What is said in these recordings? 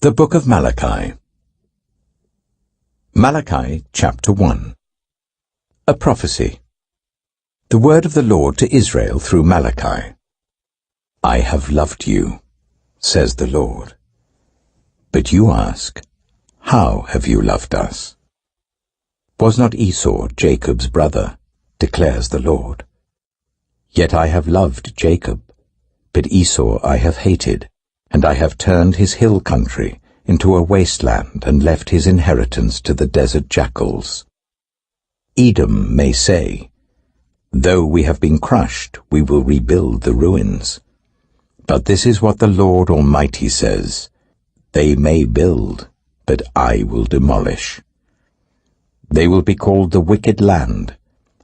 The Book of Malachi. Malachi, chapter 1. A prophecy. The word of the Lord to Israel through Malachi. I have loved you, says the Lord. But you ask, how have you loved us? Was not Esau Jacob's brother, declares the Lord? Yet I have loved Jacob, but Esau I have hated, and I have turned his hill country into a wasteland and left his inheritance to the desert jackals. Edom may say, though we have been crushed, we will rebuild the ruins. But this is what the Lord Almighty says, they may build, but I will demolish. They will be called the wicked land,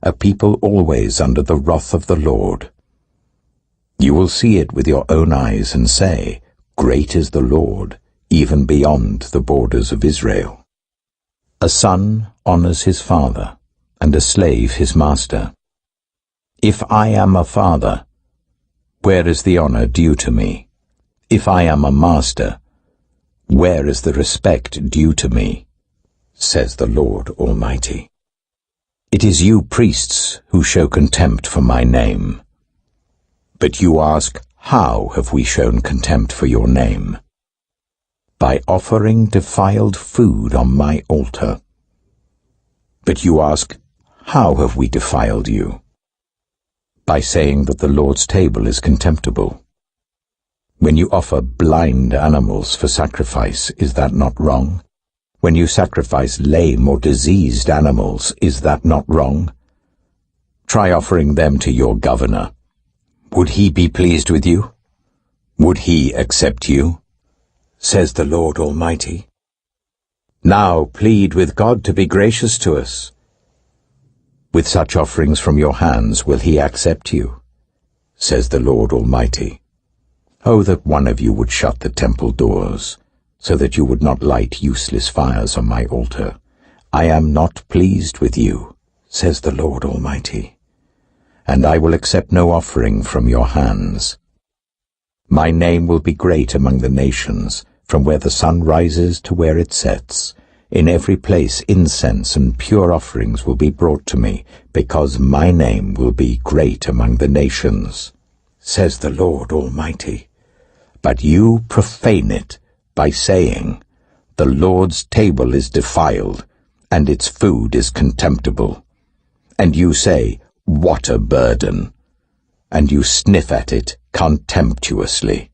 a people always under the wrath of the Lord. You will see it with your own eyes and say, great is the Lord, even beyond the borders of Israel. A son honors his father, and a slave his master. If I am a father, where is the honor due to me? If I am a master, where is the respect due to me? Says the Lord Almighty. It is you priests who show contempt for my name. But you ask, how have we shown contempt for your name? By offering defiled food on my altar. But you ask, how have we defiled you? By saying that the Lord's table is contemptible. When you offer blind animals for sacrifice, is that not wrong? When you sacrifice lame or diseased animals, is that not wrong? Try offering them to your governor. Would he be pleased with you? Would he accept you? Says the Lord Almighty. Now plead with God to be gracious to us. With such offerings from your hands will he accept you, says the Lord Almighty. Oh, that one of you would shut the temple doors, so that you would not light useless fires on my altar. I am not pleased with you, says the Lord Almighty, and I will accept no offering from your hands. My name will be great among the nations, from where the sun rises to where it sets. In every place incense and pure offerings will be brought to me, because my name will be great among the nations, says the Lord Almighty. But you profane it by saying, the Lord's table is defiled, and its food is contemptible. And you say, what a burden! And you sniff at it contemptuously,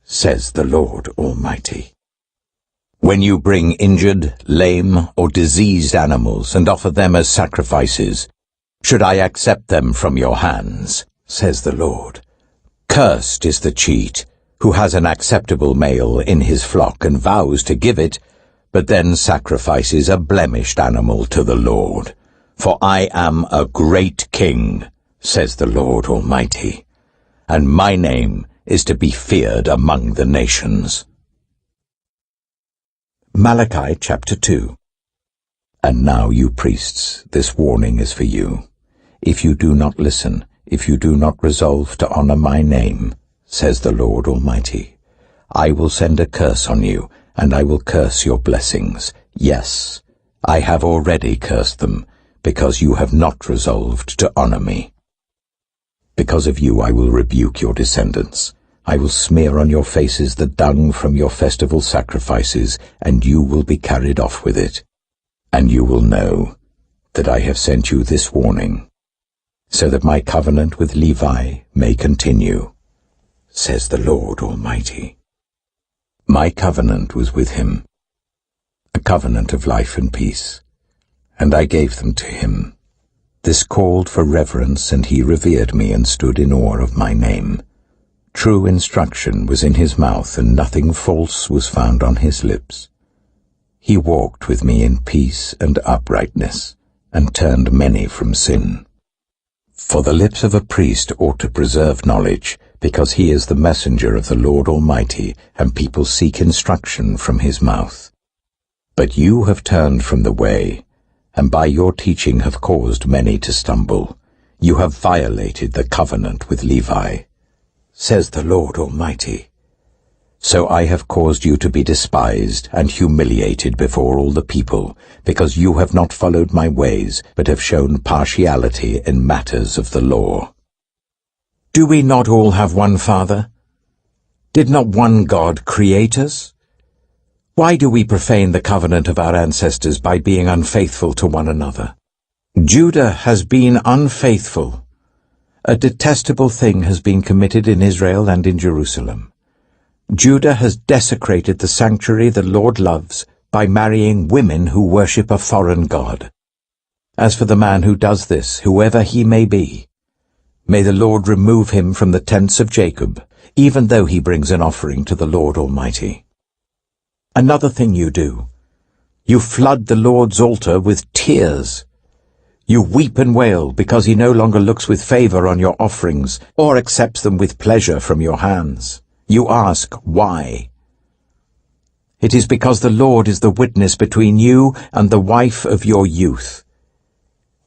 says the Lord Almighty. When you bring injured, lame, or diseased animals and offer them as sacrifices, should I accept them from your hands, says the Lord? Cursed is the cheat, who has an acceptable male in his flock and vows to give it, but then sacrifices a blemished animal to the Lord. For I am a great king, says the Lord Almighty, and my name is to be feared among the nations. Malachi chapter 2. And now, you priests, this warning is for you. If you do not listen, if you do not resolve to honor my name, says the Lord Almighty, I will send a curse on you, and I will curse your blessings. Yes, I have already cursed them, because you have not resolved to honor me. Because of you I will rebuke your descendants. I will smear on your faces the dung from your festival sacrifices, and you will be carried off with it. And you will know that I have sent you this warning, so that my covenant with Levi may continue, says the Lord Almighty. My covenant was with him, a covenant of life and peace, and I gave them to him. This called for reverence, and he revered me and stood in awe of my name. True instruction was in his mouth, and nothing false was found on his lips. He walked with me in peace and uprightness, and turned many from sin. For the lips of a priest ought to preserve knowledge, because he is the messenger of the Lord Almighty, and people seek instruction from his mouth. But you have turned from the way, and by your teaching have caused many to stumble. You have violated the covenant with Levi, says the Lord Almighty. So I have caused you to be despised and humiliated before all the people, because you have not followed my ways, but have shown partiality in matters of the law. Do we not all have one Father? Did not one God create us? Why do we profane the covenant of our ancestors by being unfaithful to one another? Judah has been unfaithful. A detestable thing has been committed in Israel and in Jerusalem. Judah has desecrated the sanctuary the Lord loves by marrying women who worship a foreign god. As for the man who does this, whoever he may be, may the Lord remove him from the tents of Jacob, even though he brings an offering to the Lord Almighty. Another thing you do, you flood the Lord's altar with tears. You weep and wail because he no longer looks with favor on your offerings or accepts them with pleasure from your hands. You ask, why? It is because the Lord is the witness between you and the wife of your youth.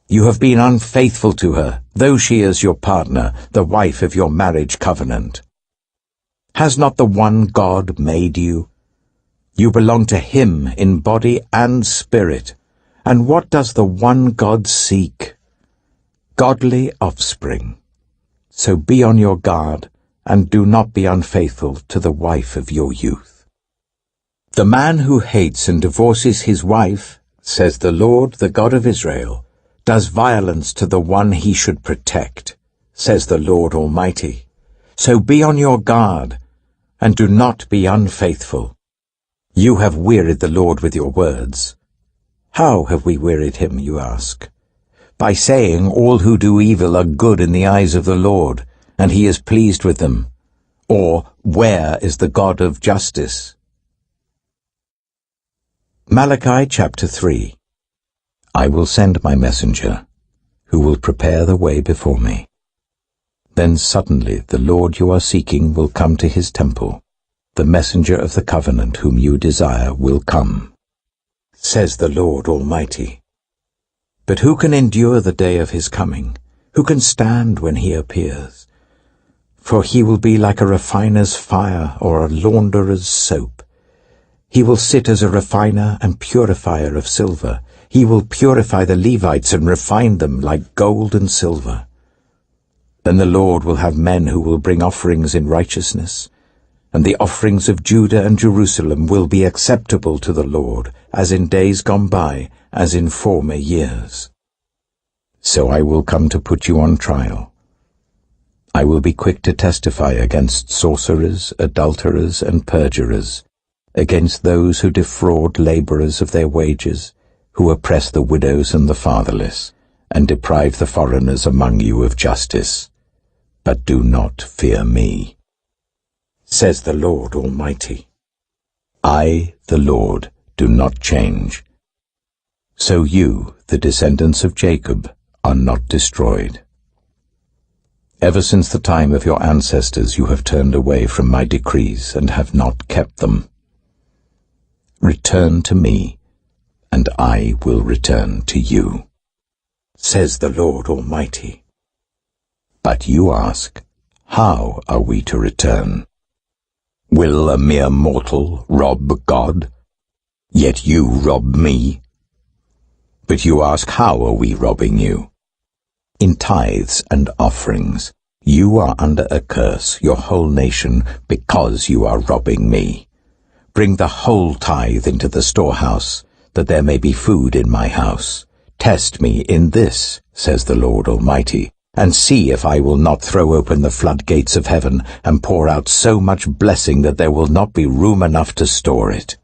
You have been unfaithful to her, though she is your partner, the wife of your marriage covenant. Has not the one God made you? You belong to him in body and spirit. And what does the one God seek? Godly offspring. So be on your guard, and do not be unfaithful to the wife of your youth. The man who hates and divorces his wife, says the Lord, the God of Israel, does violence to the one he should protect, says the Lord Almighty. So be on your guard, and do not be unfaithful. You have wearied the Lord with your words. How have we wearied him, you ask? By saying all who do evil are good in the eyes of the Lord, and he is pleased with them. Or, where is the God of justice? Malachi chapter 3. I will send my messenger, who will prepare the way before me. Then suddenly the Lord you are seeking will come to his temple. The messenger of the covenant whom you desire will come, says the Lord Almighty. But who can endure the day of his coming? Who can stand when he appears? For he will be like a refiner's fire or a launderer's soap. He will sit as a refiner and purifier of silver. He will purify the Levites and refine them like gold and silver. Then the Lord will have men who will bring offerings in righteousness, and the offerings of Judah and Jerusalem will be acceptable to the Lord, as in days gone by, as in former years. So I will come to put you on trial. I will be quick to testify against sorcerers, adulterers, and perjurers, against those who defraud laborers of their wages, who oppress the widows and the fatherless, and deprive the foreigners among you of justice. But do not fear me, says the Lord Almighty. I, the Lord, do not change. So you, the descendants of Jacob, are not destroyed. Ever since the time of your ancestors you have turned away from my decrees and have not kept them. Return to me, and I will return to you, says the Lord Almighty. But you ask, how are we to return? Will a mere mortal rob God? Yet you rob me. But you ask, how are we robbing you? In tithes and offerings. You are under a curse, your whole nation, because you are robbing me. Bring the whole tithe into the storehouse, that there may be food in my house. Test me in this, says the Lord Almighty, and see if I will not throw open the floodgates of heaven and pour out so much blessing that there will not be room enough to store it.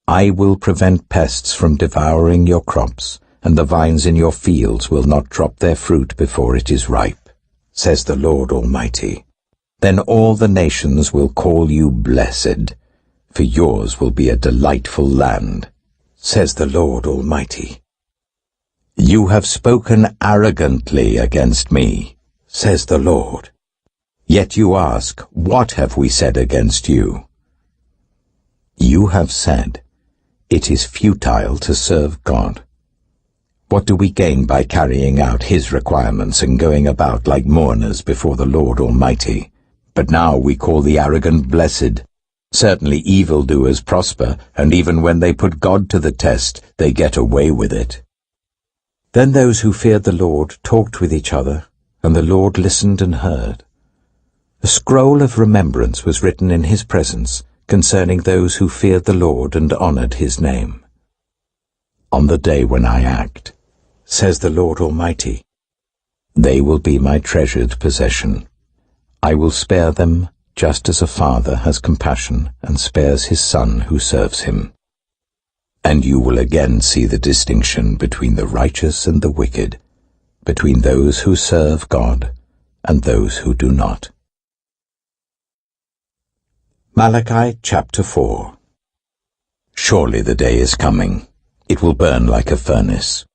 I will prevent pests from devouring your crops, and the vines in your fields will not drop their fruit before it is ripe, says the Lord Almighty. Then all the nations will call you blessed, for yours will be a delightful land, says the Lord Almighty. You have spoken arrogantly against me, says the Lord. Yet you ask, what have we said against you? You have said, it is futile to serve God. What do we gain by carrying out his requirements and going about like mourners before the Lord Almighty? But now we call the arrogant blessed, Certainly evildoers prosper, and even when they put God to the test, they get away with it. Then those who feared the Lord talked with each other, and the Lord listened and heard. A scroll of remembrance was written in his presence concerning those who feared the Lord and honored his name. On the day when I act, says the Lord Almighty, they will be my treasured possession. I will spare them just as a father has compassion and spares his son who serves him. And you will again see the distinction between the righteous and the wicked, between those who serve God and those who do not. Malachi chapter 4. Surely the day is coming. It will burn like a furnace.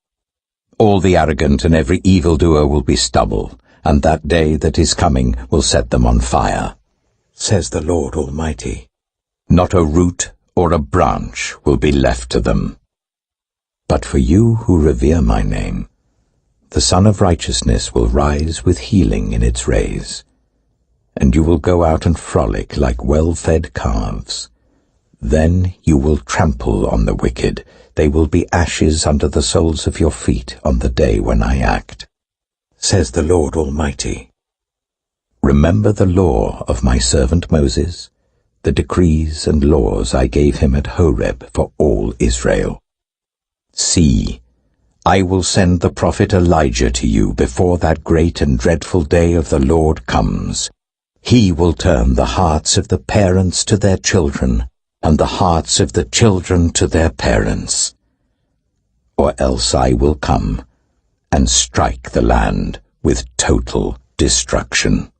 All the arrogant and every evildoer will be stubble, and that day that is coming will set them on fire, says the Lord Almighty. Not a root or a branch will be left to them. But for you who revere my name, the Sun of Righteousness will rise with healing in its rays, and you will go out and frolic like well-fed calves. Then you will trample on the wicked. They will be ashes under the soles of your feet on the day when I act, says the Lord Almighty. Remember the law of my servant Moses, the decrees and laws I gave him at Horeb for all Israel. See, I will send the prophet Elijah to you before that great and dreadful day of the Lord comes. He will turn the hearts of the parents to their children, and the hearts of the children to their parents. Or else I will come and strike the land with total destruction.